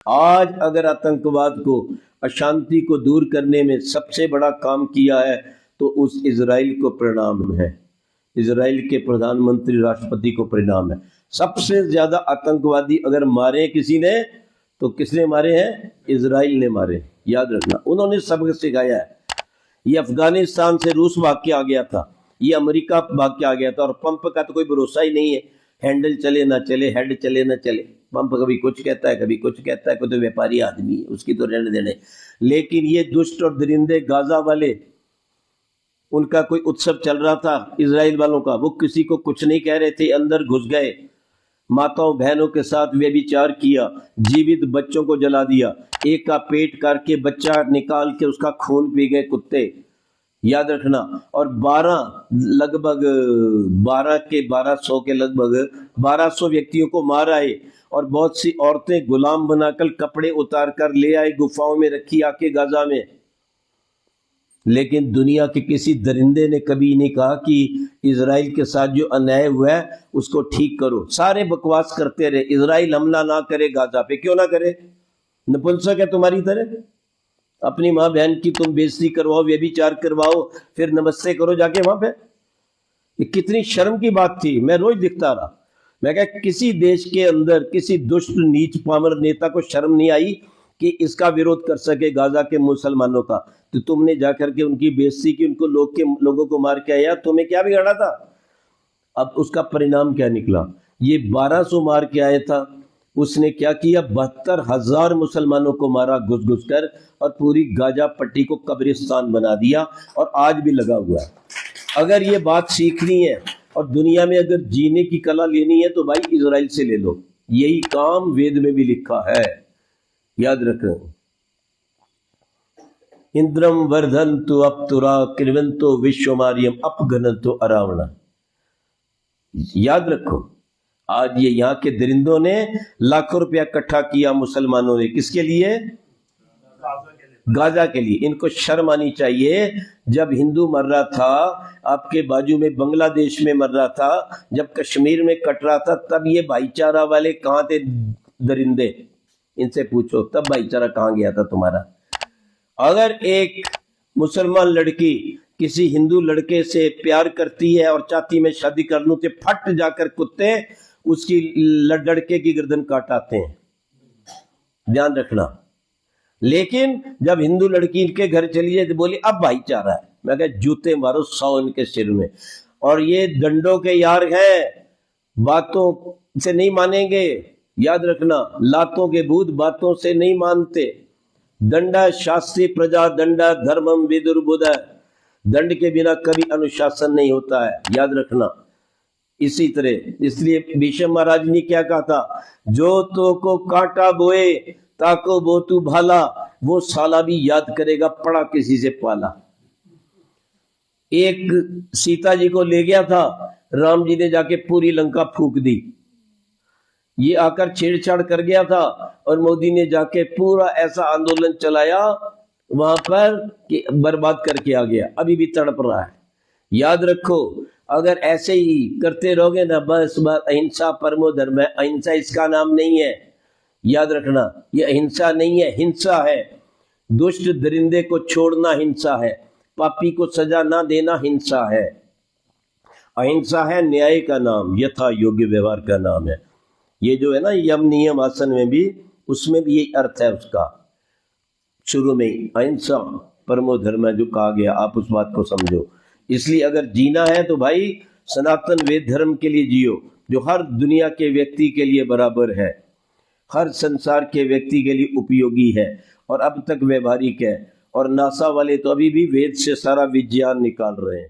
आज अगर आतंकवाद को, अशांति को दूर करने में सबसे बड़ा काम किया है तो उस इजराइल को प्रणाम है, इजराइल के प्रधानमंत्री राष्ट्रपति को प्रणाम है। सबसे ज्यादा आतंकवादी अगर मारे किसी ने तो किसने मारे हैं? इजराइल ने मारे, याद रखना। उन्होंने सबक सिखाया है। ये अफगानिस्तान से रूस भाग के आ गया था, ये अमेरिका भाग के आ गया था, और पंप का तो कोई भरोसा ही नहीं है। हैंडल चले ना चले, हेड चले ना चले, पंप कभी कुछ कहता है कभी कुछ कहता है। कोई तो व्यापारी आदमी है, उसकी तो रहने देने। लेकिन ये दुष्ट और दरिंदे गाजा वाले, उनका कोई उत्सव चल रहा था इजराइल वालों का, वो किसी को कुछ नहीं कह रहे थे, अंदर घुस गए, माताओं बहनों के साथ व्यभिचार किया, जीवित बच्चों को जला दिया, एक का पेट करके बच्चा निकाल के उसका खून पी गए कुत्ते, याद रखना। और 1200 के लगभग 1200 व्यक्तियों को मार आए, और बहुत सी औरतें गुलाम बनाकर कपड़े उतार कर ले आए, गुफाओं में रखी आके गाजा में। लेकिन दुनिया के किसी दरिंदे ने कभी नहीं कहा कि इजराइल के साथ जो अन्याय हुआ है उसको ठीक करो। सारे बकवास करते रहे, इजराइल हमला ना करे गाजा पे। क्यों ना करे? नपुंसक है तुम्हारी तरह? अपनी माँ बहन की तुम बेइज्जती करवाओ, व्यभिचार करवाओ, फिर नमस्ते करो जाके वहां पे। ये कितनी शर्म की बात थी। मैं रोज दिखता रहा, मैं कहा किसी देश के अंदर किसी दुष्ट नीच पामर नेता को शर्म नहीं आई कि इसका विरोध कर सके गाजा के मुसलमानों का। तो तुमने जाकर के उनकी बेइज्जती की, उनको लोगों को मार के आया। तुम्हें क्या बिगाड़ा था? अब उसका परिणाम क्या निकला? ये 1200 मार के आया था, उसने क्या किया? 72,000 मुसलमानों को मारा घुस घुस कर, और पूरी गाजा पट्टी को कब्रिस्तान बना दिया, और आज भी लगा हुआ है। अगर ये बात सीखनी है और दुनिया में अगर जीने की कला लेनी है तो भाई इजराइल से ले लो। यही काम वेद में भी लिखा है, याद रखें। इंद्रम वर्धंतु अपतुरा कृवंतो विश्वमार्यम अपघनंतो अरावण। याद रखो, आज ये यहाँ के दरिंदों ने लाखों रुपया इकट्ठा किया मुसलमानों ने, किसके लिए? गाजा के लिए। इनको शर्म आनी चाहिए। जब हिंदू मर रहा था, आपके बाजू में बांग्लादेश में मर रहा था, जब कश्मीर में कट रहा था, तब ये भाईचारा वाले कहां थे? दरिंदे, इनसे पूछो तब भाईचारा कहां गया था तुम्हारा? अगर एक मुसलमान लड़की किसी हिंदू लड़के से प्यार करती है और चाहती मैं शादी कर लूं, तो फट जाकर कुत्ते उसकी लड़के की गर्दन काटाते हैं, ध्यान रखना। लेकिन जब हिंदू लड़की इनके घर चली जाए तो बोली अब भाईचारा है। मैं कहा जूते मारो 100 इनके सिर में। और ये डंडों के यार हैं, बातों से नहीं मानेंगे, याद रखना। लातों के भूत बातों से नहीं मानते। दंडा शास्त्री प्रजा दंडा धर्मम विदुर्बुध। दंड के बिना कभी अनुशासन नहीं होता है, याद रखना। इसी तरह इसलिए भीष्म महाराज ने क्या कहा था? जो तो को कांटा बोए ताको बोतू भाला, वो साला भी याद करेगा पड़ा किसी से पाला। एक सीता जी को ले गया था, राम जी ने जाके पूरी लंका फूक दी। ये आकर छेड़छाड़ कर गया था, और मोदी ने जाके पूरा ऐसा आंदोलन चलाया वहां पर कि बर्बाद करके आ गया। अभी भी तड़प रहा है। याद रखो, अगर ऐसे ही करते रहोगे ना, बस अहिंसा परमो धर्म है। अहिंसा इसका नाम नहीं है, याद रखना। ये अहिंसा नहीं है, हिंसा है। दुष्ट दरिंदे को छोड़ना हिंसा है, पापी को सजा ना देना हिंसा है। अहिंसा है न्याय का नाम, यथा योग्य व्यवहार का नाम है। ये जो है ना यम नियम आसन में भी, उसमें भी यही अर्थ है उसका। शुरू में अहिंसा परमो धर्म है जो कहा गया, आप उस बात को समझो। इसलिए अगर जीना है तो भाई सनातन वेद धर्म के लिए जियो, जो हर दुनिया के व्यक्ति के लिए बराबर है, हर संसार के व्यक्ति के लिए उपयोगी है, और अब तक व्यवहारिक है। और नासा वाले तो अभी भी वेद से सारा विज्ञान निकाल रहे हैं।